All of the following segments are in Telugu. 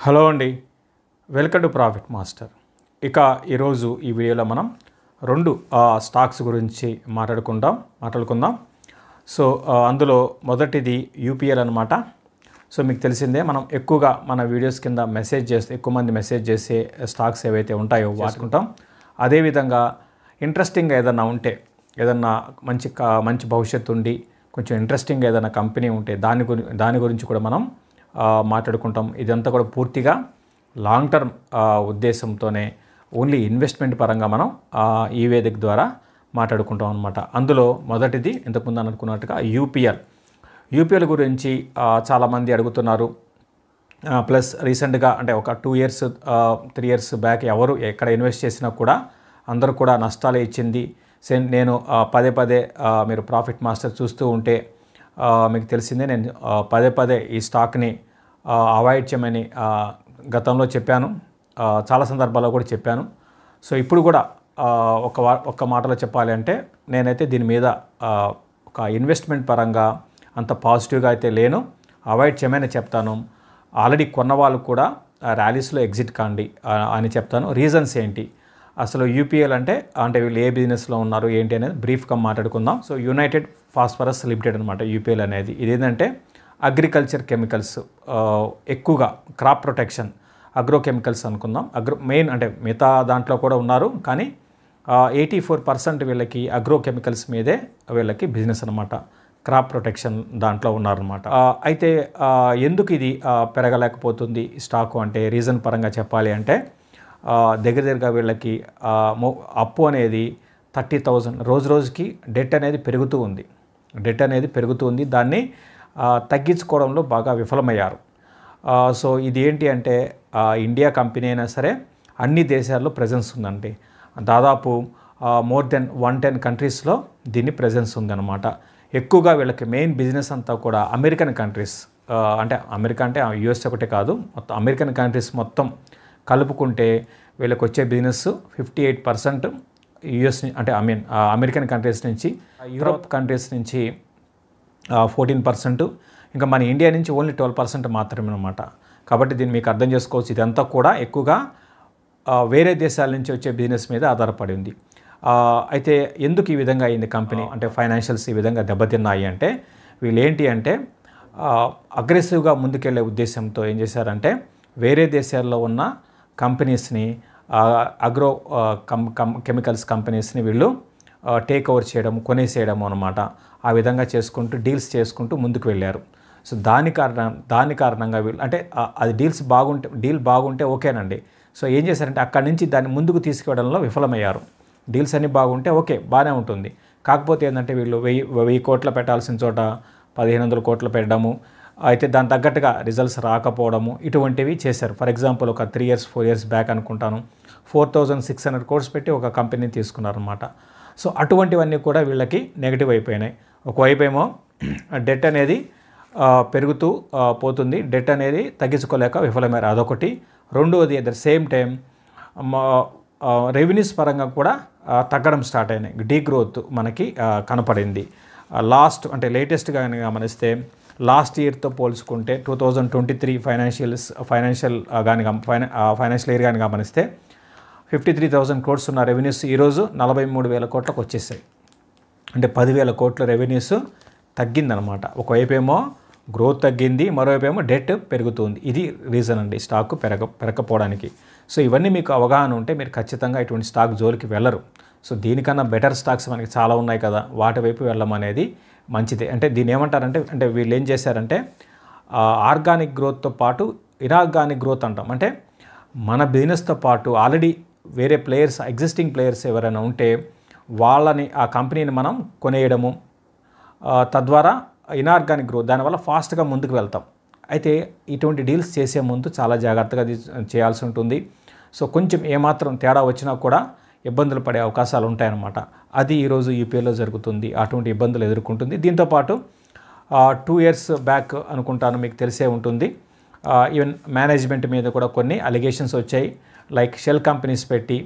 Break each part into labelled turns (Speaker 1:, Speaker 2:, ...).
Speaker 1: హలో అండి, వెల్కమ్ టు ప్రాఫిట్ మాస్టర్. ఇక ఈరోజు ఈ వీడియోలో మనం రెండు స్టాక్స్ గురించి మాట్లాడుకుందాం. సో అందులో మొదటిది యూపీఎల్ అనమాట. సో మీకు తెలిసిందే, మనం ఎక్కువగా మన వీడియోస్ కింద ఎక్కువ మంది మెసేజ్ చేసే స్టాక్స్ ఏవైతే ఉంటాయో వాడుకుంటాం. అదేవిధంగా ఇంట్రెస్టింగ్గా ఏదన్నా ఉంటే, ఏదన్నా మంచి భవిష్యత్తు ఉండి కొంచెం ఇంట్రెస్టింగ్గా ఏదైనా కంపెనీ ఉంటే దాని గురించి కూడా మనం మాట్లాడుకుంటాం. ఇదంతా కూడా పూర్తిగా లాంగ్ టర్మ్ ఉద్దేశంతోనే, ఓన్లీ ఇన్వెస్ట్మెంట్ పరంగా మనం ఈ వేదిక ద్వారా మాట్లాడుకుంటాం అనమాట. అందులో మొదటిది ఇంతకుముందు అనుకున్నట్టుగా యూపీఎల్ గురించి చాలామంది అడుగుతున్నారు. ప్లస్ రీసెంట్గా అంటే ఒక 2 years 3 years బ్యాక్ ఎవరు ఎక్కడ ఇన్వెస్ట్ చేసినా కూడా అందరూ కూడా నష్టాలే ఇచ్చింది. నేను పదే మీరు ప్రాఫిట్ మాస్టర్ చూస్తూ ఉంటే మీకు తెలిసిందే, నేను పదే ఈ స్టాక్ని అవాయిడ్ చేయమని గతంలో చెప్పాను, చాలా సందర్భాల్లో కూడా చెప్పాను. సో ఇప్పుడు కూడా ఒక్క మాటలో చెప్పాలి అంటే, నేనైతే దీని మీద ఒక ఇన్వెస్ట్మెంట్ పరంగా అంత పాజిటివ్గా అయితే లేను, అవాయిడ్ చేయమని చెప్తాను. ఆల్రెడీ కొన్న వాళ్ళు కూడా ర్యాలీస్లో ఎగ్జిట్ కాండి అని చెప్తాను. రీజన్స్ ఏంటి, అసలు యూపీఎల్ అంటే వీళ్ళు ఏ బిజినెస్లో ఉన్నారు ఏంటి అనేది బ్రీఫ్గా మాట్లాడుకుందాం. సో యునైటెడ్ ఫాస్ఫరస్ లిమిటెడ్ అనమాట యూపీఎల్ అనేది. ఇదేంటంటే అగ్రికల్చర్ కెమికల్స్, ఎక్కువగా క్రాప్ ప్రొటెక్షన్, అగ్రో కెమికల్స్ అనుకుందాం. మెయిన్ అంటే మిగతా దాంట్లో కూడా ఉన్నారు, కానీ 84% వీళ్ళకి అగ్రో కెమికల్స్ మీదే వీళ్ళకి బిజినెస్ అనమాట. క్రాప్ ప్రొటెక్షన్ దాంట్లో ఉన్నారనమాట. అయితే ఎందుకు ఇది పెరగలేకపోతుంది స్టాకు అంటే, రీజన్ పరంగా చెప్పాలి అంటే, దగ్గరగా వీళ్ళకి అప్పు అనేది 30,000 రోజుకి డెట్ అనేది పెరుగుతూ ఉంది. దాన్ని తగ్గించుకోవడంలో బాగా విఫలమయ్యారు. సో ఇది ఏంటి అంటే, ఇండియా కంపెనీ అయినా సరే అన్ని దేశాల్లో ప్రెజెన్స్ ఉందండి. దాదాపు మోర్ దెన్ 110 కంట్రీస్లో దీన్ని ప్రెజెన్స్ ఉందన్నమాట. ఎక్కువగా వీళ్ళకి మెయిన్ బిజినెస్ అంతా కూడా అమెరికన్ కంట్రీస్, అంటే అమెరికా అంటే యుఎస్ ఒకటే కాదు, మొత్తం అమెరికన్ కంట్రీస్ మొత్తం కలుపుకుంటే వీళ్ళకి వచ్చే బిజినెస్ 58% యుఎస్ అంటే అమెరికన్ కంట్రీస్ నుంచి, యూరోప్ కంట్రీస్ నుంచి 14%, ఇంకా మన ఇండియా నుంచి ఓన్లీ 12% మాత్రమే అనమాట. కాబట్టి దీన్ని మీకు అర్థం చేసుకోవచ్చు, ఇదంతా కూడా ఎక్కువగా వేరే దేశాల నుంచి వచ్చే బిజినెస్ మీద ఆధారపడి ఉంది. అయితే ఎందుకు ఈ విధంగా అయింది కంపెనీ అంటే, ఫైనాన్షియల్స్ ఈ విధంగా దెబ్బతిన్నాయి అంటే, వీళ్ళు ఏంటి అంటే అగ్రెసివ్గా ముందుకెళ్లే ఉద్దేశంతో ఏం చేశారంటే, వేరే దేశాల్లో ఉన్న కంపెనీస్ని, అగ్రో కెమికల్స్ కంపెనీస్ని వీళ్ళు టేక్ ఓవర్ చేయడం, కొనేసేయడం అనమాట. ఆ విధంగా డీల్స్ చేసుకుంటూ ముందుకు వెళ్ళారు. సో దాని కారణంగా వీళ్ళు అంటే అది డీల్ బాగుంటే ఓకేనండి. సో ఏం చేశారంటే, అక్కడి నుంచి దాన్ని ముందుకు తీసుకెళ్లడంలో విఫలమయ్యారు. డీల్స్ అన్నీ బాగుంటే ఓకే, బాగానే ఉంటుంది. కాకపోతే ఏంటంటే, వీళ్ళు 1000 కోట్లు పెట్టాల్సిన చోట 1500 కోట్లు పెట్టడము, అయితే దాని తగ్గట్టుగా రిజల్ట్స్ రాకపోవడము, ఇటువంటివి చేశారు. ఫర్ ఎగ్జాంపుల్ ఒక 4 years బ్యాక్ అనుకుంటాను, 4600 crores పెట్టి ఒక కంపెనీని తీసుకున్నారనమాట. సో అటువంటివన్నీ కూడా వీళ్ళకి నెగిటివ్ అయిపోయినాయి. ఒకవైపు ఏమో డెట్ అనేది పెరుగుతూ పోతుంది, డెట్ అనేది తగ్గించుకోలేక విఫలమయ్యారు, అదొకటి. రెండవది, at the same time revenues పరంగా కూడా తగ్గడం స్టార్ట్ అయినాయి, డీగ్రోత్ మనకి కనపడింది. లేటెస్ట్గా గమనిస్తే లాస్ట్ ఇయర్తో పోల్చుకుంటే 2023 ఫైనాన్షియల్ ఇయర్ కానీ గమనిస్తే 53,000 crores ఉన్న రెవెన్యూస్ ఈరోజు 43,000 కోట్లకు వచ్చేసాయి. అంటే 10,000 కోట్ల రెవెన్యూస్ తగ్గిందనమాట. ఒకవైపు ఏమో గ్రోత్ తగ్గింది, మరోవైపు ఏమో డెట్ పెరుగుతుంది. ఇది రీజన్ అండి స్టాక్ పెరగకపోవడానికి. సో ఇవన్నీ మీకు అవగాహన ఉంటే మీరు ఖచ్చితంగా ఇటువంటి స్టాక్ జోలికి వెళ్ళరు. సో దీనికన్నా బెటర్ స్టాక్స్ మనకి చాలా ఉన్నాయి కదా, వాటి వైపు వెళ్ళమనేది మంచిదే. అంటే దీన్ని ఏమంటారంటే వీళ్ళు ఏం చేశారంటే, ఆర్గానిక్ గ్రోత్తో పాటు ఇనార్గానిక్ గ్రోత్ అంటాం. అంటే మన బిజినెస్తో పాటు ఆల్రెడీ వేరే ఎగ్జిస్టింగ్ ప్లేయర్స్ ఎవరైనా ఉంటే వాళ్ళని, ఆ కంపెనీని మనం కొనేయడము, తద్వారా ఇనార్గానిక్ గ్రోత్, దానివల్ల ఫాస్ట్గా ముందుకు వెళ్తాం. అయితే ఇటువంటి డీల్స్ చేసే ముందు చాలా జాగ్రత్తగా చేయాల్సి ఉంటుంది. సో కొంచెం ఏమాత్రం తేడా వచ్చినా కూడా ఇబ్బందులు పడే అవకాశాలు ఉంటాయన్నమాట. అది ఈరోజు యూపీఎల్లో జరుగుతుంది, అటువంటి ఇబ్బందులు ఎదుర్కొంటుంది. దీంతోపాటు 2 years బ్యాక్ అనుకుంటాను, మీకు తెలిసే ఉంటుంది, ఈవెన్ మేనేజ్మెంట్ మీద కూడా కొన్ని అలిగేషన్స్ వచ్చాయి. లైక్ షెల్ కంపెనీస్ పెట్టి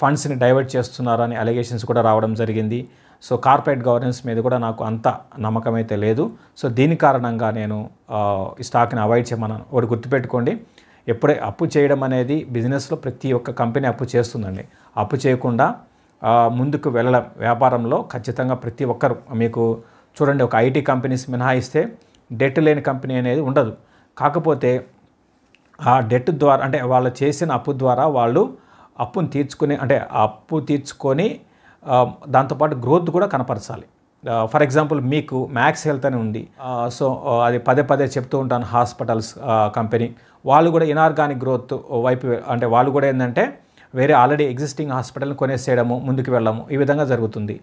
Speaker 1: ఫండ్స్ని డైవర్ట్ చేస్తున్నారని అలిగేషన్స్ కూడా రావడం జరిగింది. సో కార్పొరేట్ గవర్నెన్స్ మీద కూడా నాకు అంత నమ్మకం అయితే లేదు. సో దీని కారణంగా నేను ఈ స్టాక్ని అవాయిడ్ చేయమన్నాను. ఒకటి గుర్తుపెట్టుకోండి, ఎప్పుడే అప్పు చేయడం అనేది బిజినెస్లో ప్రతి ఒక్క కంపెనీ అప్పు చేస్తుందండి. అప్పు చేయకుండా ముందుకు వెళ్ళడం వ్యాపారంలో ఖచ్చితంగా ప్రతి ఒక్కరు మీకు చూడండి, ఒక ఐటీ కంపెనీస్ మినహాయిస్తే డెట్ లేని కంపెనీ అనేది ఉండదు. కాకపోతే ఆ డెట్ ద్వారా అంటే వాళ్ళు చేసిన అప్పు ద్వారా వాళ్ళు అప్పును తీర్చుకుని అంటే అప్పు తీర్చుకొని దాంతోపాటు గ్రోత్ కూడా కనపరచాలి. ఫర్ ఎగ్జాంపుల్ మీకు మ్యాక్స్ హెల్త్ అని ఉంది. సో అది పదే పదే చెప్తూ ఉంటాను. హాస్పిటల్స్ కంపెనీ వాళ్ళు కూడా ఇనార్గానిక్ గ్రోత్ వైపు అంటే వాళ్ళు కూడా ఏంటంటే వేరే ఆల్రెడీ ఎగ్జిస్టింగ్ హాస్పిటల్ని కొనేసేయడము, ముందుకు వెళ్ళడము ఈ విధంగా జరుగుతుంది.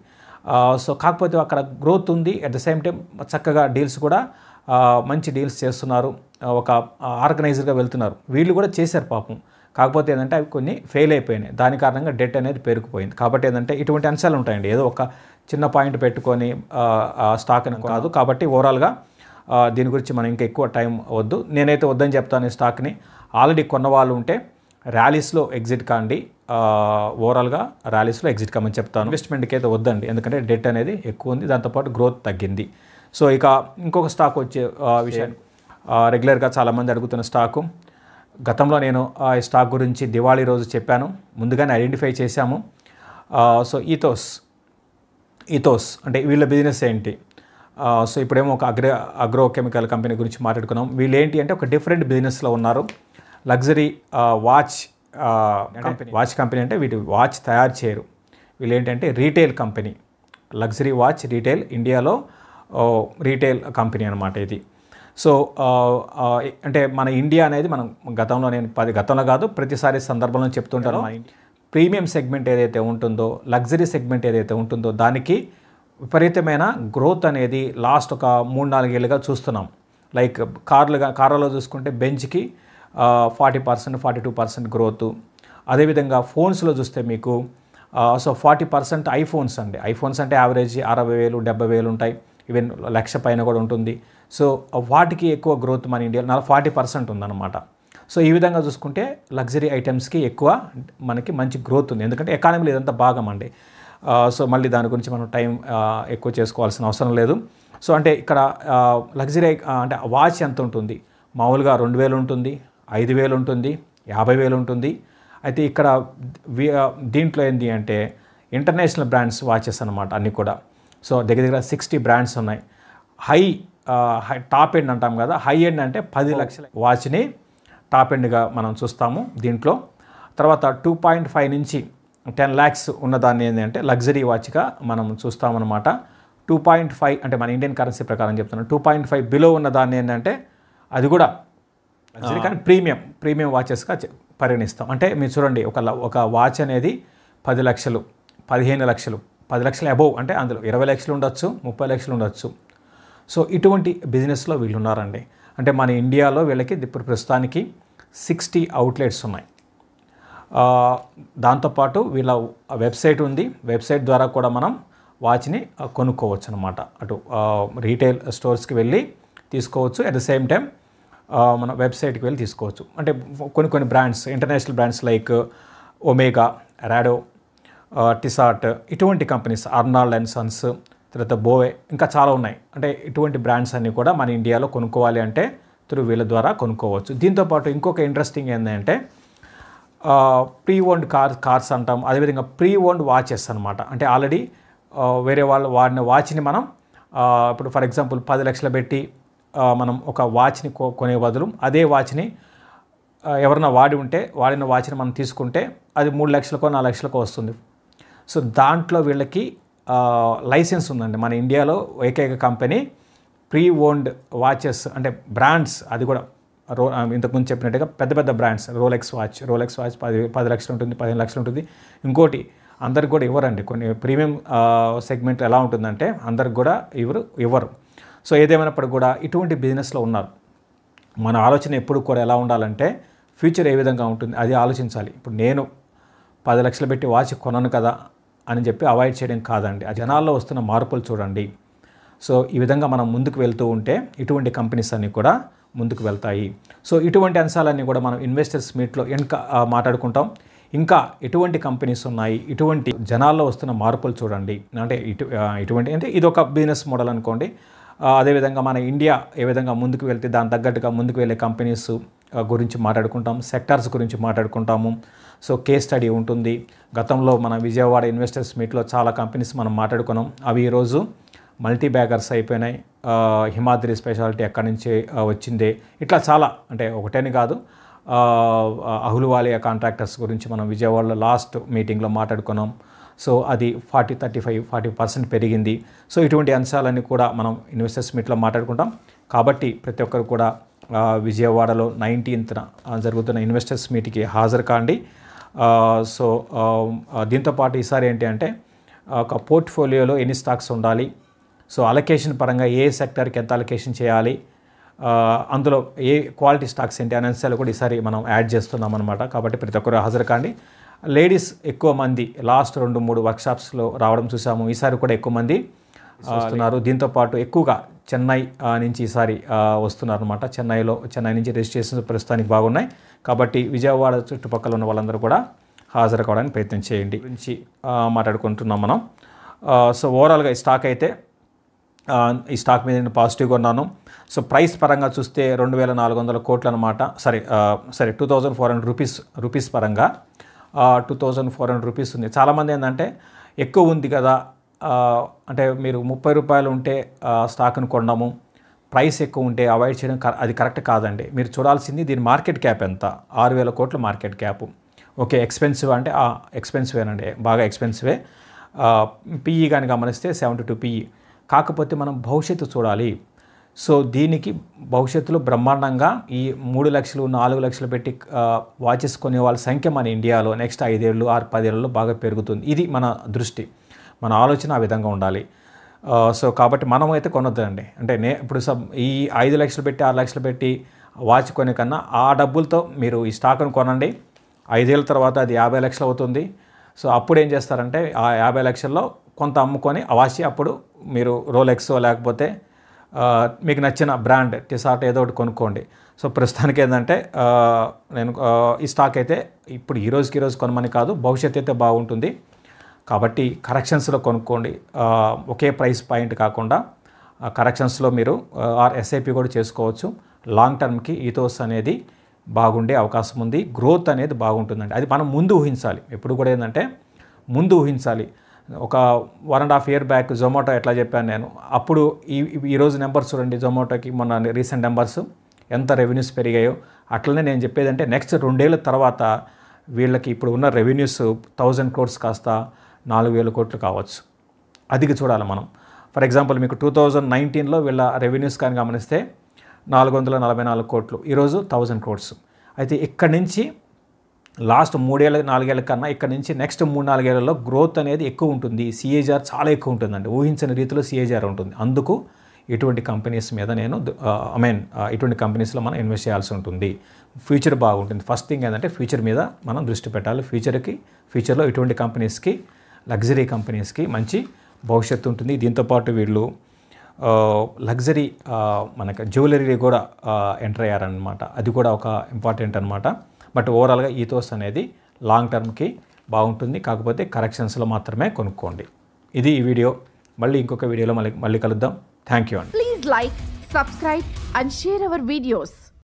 Speaker 1: సో కాకపోతే అక్కడ గ్రోత్ ఉంది, అట్ ద సేమ్ టైం చక్కగా డీల్స్ కూడా మంచి డీల్స్ చేస్తున్నారు, ఒక ఆర్గనైజర్గా వెళ్తున్నారు. వీళ్ళు కూడా చేశారు పాపం. కాకపోతే ఏంటంటే అవి కొన్ని ఫెయిల్ అయిపోయినాయి. దాని కారణంగా డెట్ అనేది పెరిగిపోయింది. కాబట్టి ఏంటంటే ఇటువంటి అంశాలు ఉంటాయండి. ఏదో ఒక చిన్న పాయింట్ పెట్టుకొని స్టాక్ అని కాదు. కాబట్టి ఓవరాల్గా దీని గురించి మనం ఇంకా ఎక్కువ టైం వద్దు. నేనైతే వద్దని చెప్తాను. ఈ స్టాక్ని ఆల్రెడీ కొన్న వాళ్ళు ఉంటే ర్యాలీస్లో ఎగ్జిట్ కాండి. ఓవరాల్గా ర్యాలీస్లో ఎగ్జిట్ కామని చెప్తాను. ఇన్వెస్ట్మెంట్కి అయితే వద్దండి, ఎందుకంటే డెట్ అనేది ఎక్కువ ఉంది, దాంతోపాటు గ్రోత్ తగ్గింది. సో ఇక ఇంకొక స్టాక్ వచ్చే విషయాన్ని రెగ్యులర్గా చాలామంది అడుగుతున్న స్టాకు, గతంలో నేను ఈ స్టాక్ గురించి దివాళీ రోజు చెప్పాను, ముందుగానే ఐడెంటిఫై చేశాము. సో ఈథోస్ అంటే వీళ్ళ బిజినెస్ ఏంటి? సో ఇప్పుడేమో ఒక అగ్రో కెమికల్ కంపెనీ గురించి మాట్లాడుకున్నాం. వీళ్ళు ఏంటి అంటే ఒక డిఫరెంట్ బిజినెస్లో ఉన్నారు. లగ్జరీ వాచ్ కంపెనీ అంటే వీటి వాచ్ తయారు చేయరు. వీళ్ళు ఏంటంటే retail company, luxury watch retail, ఇండియాలో రీటైల్ కంపెనీ అనమాట ఇది. సో అంటే మన ఇండియా అనేది మనం గతంలో కాదు ప్రతిసారి సందర్భంలో చెప్తుంటాను, ప్రీమియం సెగ్మెంట్ ఏదైతే ఉంటుందో, లగ్జరీ సెగ్మెంట్ ఏదైతే ఉంటుందో దానికి విపరీతమైన గ్రోత్ అనేది లాస్ట్ ఒక 3-4 ఏళ్ళుగా చూస్తున్నాం. లైక్ కార్లలో చూసుకుంటే బెంచ్కి 40%, 42% గ్రోత్. అదేవిధంగా ఫోన్స్లో చూస్తే మీకు సో 40% ఐఫోన్స్ అండి. ఐఫోన్స్ అంటే యావరేజ్ 60,000, 70,000 ఉంటాయి, ఈవెన్ 1,00,000 పైన కూడా ఉంటుంది. సో వాటికి ఎక్కువ గ్రోత్ మన ఇండియాలో 40% ఉందన్నమాట. సో ఈ విధంగా చూసుకుంటే లగ్జరీ ఐటమ్స్కి ఎక్కువ మనకి మంచి గ్రోత్ ఉంది, ఎందుకంటే ఎకానమీలో ఇదంతా భాగం అండి. సో మళ్ళీ దాని గురించి మనం టైం ఎక్కువ చేసుకోవాల్సిన అవసరం లేదు. సో అంటే ఇక్కడ లగ్జరీ అంటే వాచ్ ఎంత ఉంటుంది? మామూలుగా 2,000 ఉంటుంది, 5,000 ఉంటుంది, 50,000 ఉంటుంది. అయితే ఇక్కడ దీంట్లో ఏంటి అంటే ఇంటర్నేషనల్ బ్రాండ్స్ వాచెస్ అనమాట అన్నీ కూడా. సో దగ్గర 60 బ్రాండ్స్ ఉన్నాయి. టాప్ ఎండ్ అంటాం కదా, హై ఎండ్ అంటే 10 లక్షల వాచ్ని టాప్ ఎండ్గా మనం చూస్తాము దీంట్లో. తర్వాత 2.5 నుంచి 10 lakhs ఉన్నదాన్ని ఏంటంటే లగ్జరీ వాచ్గా మనం చూస్తామన్నమాట. 2.5 అంటే మన ఇండియన్ కరెన్సీ ప్రకారం చెప్తున్నాను. 2.5 బిలో ఉన్నదాన్ని ఏంటంటే అది కూడా లగ్జరీ కానీ ప్రీమియం వాచెస్గా పరిగణిస్తాం. అంటే మీరు చూడండి, ఒక వాచ్ అనేది 10 లక్షలు, 15 లక్షలు, 10 లక్షల అబోవ్ అంటే అందులో 20 లక్షలు ఉండొచ్చు, 30 లక్షలు ఉండొచ్చు. సో ఇటువంటి బిజినెస్లో వీళ్ళు ఉన్నారండి. అంటే మన ఇండియాలో వీళ్ళకి ఇప్పుడు ప్రస్తుతానికి 60 అవుట్లెట్స్ ఉన్నాయి. దాంతోపాటు వీళ్ళ వెబ్సైట్ ఉంది. వెబ్సైట్ ద్వారా కూడా మనం వాచ్ని కొనుక్కోవచ్చు అనమాట. అటు రీటైల్ స్టోర్స్కి వెళ్ళి తీసుకోవచ్చు, అట్ ద సేమ్ టైం మన వెబ్సైట్కి వెళ్ళి తీసుకోవచ్చు. అంటే కొన్ని brands, international brands like Omega, Rado, Tissot, ఇటువంటి కంపెనీస్, ఆర్నాల్డ్ అండ్ సన్స్, తర్వాత బోవే, ఇంకా చాలా ఉన్నాయి. అంటే ఇటువంటి బ్రాండ్స్ అన్నీ కూడా మన ఇండియాలో కొనుక్కోవాలి అంటే వీళ్ళ ద్వారా కొనుక్కోవచ్చు. దీంతోపాటు ఇంకొక ఇంట్రెస్టింగ్ ఏంటంటే ప్రీ ఓన్డ్ కార్స్ అంటాం, అదేవిధంగా ప్రీ ఓన్డ్ వాచెస్ అనమాట. అంటే ఆల్రెడీ వేరే వాళ్ళు వాడిన వాచ్ని మనం ఇప్పుడు ఫర్ ఎగ్జాంపుల్ 10 లక్షలు పెట్టి మనం ఒక వాచ్ని కొనే బదులు అదే వాచ్ని ఎవరైనా వాడిన వాచ్ని మనం తీసుకుంటే అది 3 లక్షలకో 4 లక్షలకో వస్తుంది. సో దాంట్లో వీళ్ళకి లైసెన్స్ ఉందండి. మన ఇండియాలో ఏకైక కంపెనీ ప్రీ ఓన్డ్ వాచెస్ అంటే బ్రాండ్స్, అది కూడా ఇంతకుముందు చెప్పినట్టుగా పెద్ద బ్రాండ్స్. రోలెక్స్ వాచ్ 10 లక్షలు ఉంటుంది, 15 లక్షలు ఉంటుంది. ఇంకోటి అందరికి కూడా ఇవ్వరండి. కొన్ని ప్రీమియం సెగ్మెంట్ ఎలా ఉంటుందంటే అందరికి కూడా ఇవ్వరు. సో ఏదేమైనప్పుడు కూడా ఇటువంటి బిజినెస్లో ఉన్నారు. మన ఆలోచన ఎప్పుడు కూడా ఎలా ఉండాలంటే ఫ్యూచర్ ఏ విధంగా ఉంటుంది అది ఆలోచించాలి. ఇప్పుడు నేను 10 లక్షలు పెట్టి వాచ్ కొనను కదా అని చెప్పి అవాయిడ్ చేయడం కాదండి. ఆ జనాల్లో వస్తున్న మార్పులు చూడండి. సో ఈ విధంగా మనం ముందుకు వెళ్తూ ఉంటే ఇటువంటి కంపెనీస్ అన్నీ కూడా ముందుకు వెళ్తాయి. సో ఇటువంటి అంశాలన్నీ కూడా మనం ఇన్వెస్టర్స్ మీట్లో ఇంకా మాట్లాడుకుంటాం. ఇంకా ఎటువంటి కంపెనీస్ ఉన్నాయి, ఇటువంటి జనాల్లో వస్తున్న మార్పులు చూడండి. అంటే ఇటువంటి అంటే ఇదొక బిజినెస్ మోడల్ అనుకోండి. అదేవిధంగా మన ఇండియా ఏ విధంగా ముందుకు వెళ్తే దాని తగ్గట్టుగా ముందుకు వెళ్ళే కంపెనీస్ గురించి మాట్లాడుకుంటాం, సెక్టార్స్ గురించి మాట్లాడుకుంటాము. సో కేస్ స్టడీ ఉంటుంది. గతంలో మన విజయవాడ ఇన్వెస్టర్స్ మీట్లో చాలా కంపెనీస్ మనం మాట్లాడుకున్నాం. అవి ఈరోజు మల్టీ బ్యాగర్స్ అయిపోయినాయి. హిమాద్రి స్పెషాలిటీ ఎక్కడి నుంచి వచ్చిందే, ఇట్లా చాలా, అంటే ఒకటేని కాదు. అహులువాలియా కాంట్రాక్టర్స్ గురించి మనం విజయవాడలో లాస్ట్ మీటింగ్లో మాట్లాడుకున్నాం. సో అది 40% పెరిగింది. సో ఇటువంటి అంశాలన్నీ కూడా మనం ఇన్వెస్టర్స్ మీట్లో మాట్లాడుకుంటాం. కాబట్టి ప్రతి ఒక్కరు కూడా విజయవాడలో 19th జరుగుతున్న ఇన్వెస్టర్స్ మీట్కి హాజరు కాండి. సో దీంతోపాటు ఈసారి ఏంటి అంటే ఒక పోర్ట్ఫోలియోలో ఎన్ని స్టాక్స్ ఉండాలి, సో అలొకేషన్ పరంగా ఏ సెక్టర్కి ఎంత అలొకేషన్ చేయాలి, అందులో ఏ క్వాలిటీ స్టాక్స్ ఏంటి అనే అంశాలు కూడా ఈసారి మనం యాడ్ చేస్తున్నాం అనమాట. కాబట్టి ప్రతి ఒక్కరు హాజరు కాండి. లేడీస్ ఎక్కువ మంది లాస్ట్ 2-3 వర్క్షాప్స్లో రావడం చూసాము. ఈసారి కూడా ఎక్కువ మంది వస్తున్నారు. దీంతోపాటు ఎక్కువగా చెన్నై నుంచి ఈసారి వస్తున్నారు అనమాట. చెన్నై నుంచి రిజిస్ట్రేషన్స్ ప్రస్తుతానికి బాగున్నాయి. కాబట్టి విజయవాడ చుట్టుపక్కల ఉన్న వాళ్ళందరూ కూడా హాజరు కావడానికి ప్రయత్నం చేయండి. గురించి మాట్లాడుకుంటున్నాం మనం. సో ఓవరాల్గా ఈ స్టాక్ అయితే ఈ స్టాక్ మీద నేను పాజిటివ్గా ఉన్నాను. సో ప్రైస్ పరంగా చూస్తే 2400 కోట్లు అనమాట. సరే 2400 రూపీస్ పరంగా 2400 రూపీస్ ఉంది. చాలామంది ఏంటంటే ఎక్కువ ఉంది కదా, అంటే మీరు 30 రూపాయలు ఉంటే స్టాక్ను కొనడము, ప్రైస్ ఎక్కువ ఉంటే అవాయిడ్ చేయడం అది కరెక్ట్ కాదండి. మీరు చూడాల్సింది దీని మార్కెట్ క్యాప్ ఎంత, 6000 కోట్ల మార్కెట్ క్యాప్. ఓకే, ఎక్స్పెన్సివ్ అంటే ఎక్స్పెన్సివేనండి, బాగా ఎక్స్పెన్సివే. పిఈ కానీ గమనిస్తే 72 పిఈ. కాకపోతే మనం భవిష్యత్తు చూడాలి. సో దీనికి భవిష్యత్తులో బ్రహ్మాండంగా ఈ 3 లక్షలు 4 లక్షలు పెట్టి వాచెస్ కొనే వాళ్ళ సంఖ్య మన ఇండియాలో నెక్స్ట్ 5 ఏళ్ళు 10 ఏళ్ళలో బాగా పెరుగుతుంది. ఇది మన దృష్టి, మన ఆలోచన ఆ విధంగా ఉండాలి. సో కాబట్టి మనం అయితే కొనొద్దండి. అంటే ఇప్పుడు ఈ 5 లక్షలు పెట్టి 6 లక్షలు పెట్టి వాచ్ కొనే కన్నా ఆ డబ్బులతో మీరు ఈ స్టాక్ను కొనండి. 5 ఏళ్ళ తర్వాత అది 50 లక్షలు అవుతుంది. సో అప్పుడు ఏం చేస్తారంటే ఆ 50 లక్షల్లో కొంత అమ్ముకొని ఆ వాచ్ అప్పుడు మీరు రోలెక్సో లేకపోతే మీకు నచ్చిన బ్రాండ్ టిసార్ట్ ఏదో ఒకటి కొనుక్కోండి. సో ప్రస్తుతానికి ఏంటంటే నేను ఈ స్టాక్ అయితే ఇప్పుడు ఈ రోజు కొనమని కాదు, భవిష్యత్తు అయితే బాగుంటుంది. కాబట్టి కరెక్షన్స్లో కొనుక్కోండి. ఒకే ప్రైస్ పాయింట్ కాకుండా కరెక్షన్స్లో మీరు ఎస్ఐపి కూడా చేసుకోవచ్చు. లాంగ్ టర్మ్కి ఈథోస్ అనేది బాగుండే అవకాశం ఉంది. గ్రోత్ అనేది బాగుంటుందండి. అది మనం ముందు ఊహించాలి. ఎప్పుడు కూడా ఏంటంటే ముందు ఊహించాలి. ఒక 1.5 year బ్యాక్ జొమాటో ఎట్లా చెప్పాను నేను, అప్పుడు ఈరోజు నెంబర్స్ చూడండి. జొమాటోకి మొన్న రీసెంట్ నెంబర్స్ ఎంత రెవెన్యూస్ పెరిగాయో, అట్లనే నేను చెప్పేది అంటే నెక్స్ట్ 2 ఏళ్ళ తర్వాత వీళ్ళకి ఇప్పుడు ఉన్న రెవెన్యూస్ 1000 crores కాస్త 4000 కోట్లు కావచ్చు. అదికి చూడాలి మనం. ఫర్ ఎగ్జాంపుల్ మీకు 2019లో వీళ్ళ రెవెన్యూస్ కానీ గమనిస్తే 444 కోట్లు, ఈరోజు 1000 crores. అయితే ఇక్కడి నుంచి లాస్ట్ 3-4 ఏళ్ళ కన్నా ఇక్కడ నుంచి నెక్స్ట్ 3-4 ఏళ్లలో గ్రోత్ అనేది ఎక్కువ ఉంటుంది. సిఏజీఆర్ చాలా ఎక్కువ ఉంటుందండి. ఊహించని రీతిలో సిఏజీఆర్ ఉంటుంది. అందుకు ఇటువంటి కంపెనీస్ మీద నేను ఇటువంటి కంపెనీస్లో మనం ఇన్వెస్ట్ చేయాల్సి ఉంటుంది. ఫ్యూచర్ బాగుంటుంది. ఫస్ట్ థింగ్ ఏంటంటే ఫ్యూచర్ మీద మనం దృష్టి పెట్టాలి. ఫ్యూచర్లో ఇటువంటి కంపెనీస్కి, లగ్జరీ కంపెనీస్కి మంచి భవిష్యత్తు ఉంటుంది. దీంతోపాటు వీళ్ళు లగ్జరీ మనకు జ్యువెలరీ కూడా ఎంటర్ అయ్యారనమాట. అది కూడా ఒక ఇంపార్టెంట్ అనమాట. బట్ ఓవరాల్గా ఈథోస్ అనేది లాంగ్ టర్మ్కి బాగుంటుంది. కాకపోతే కరెక్షన్స్లో మాత్రమే కొనుక్కోండి. ఇది ఈ వీడియో. మళ్ళీ ఇంకొక వీడియోలో మళ్ళీ కలుద్దాం. థ్యాంక్ యూ అండి.
Speaker 2: Please like, subscribe and share our videos.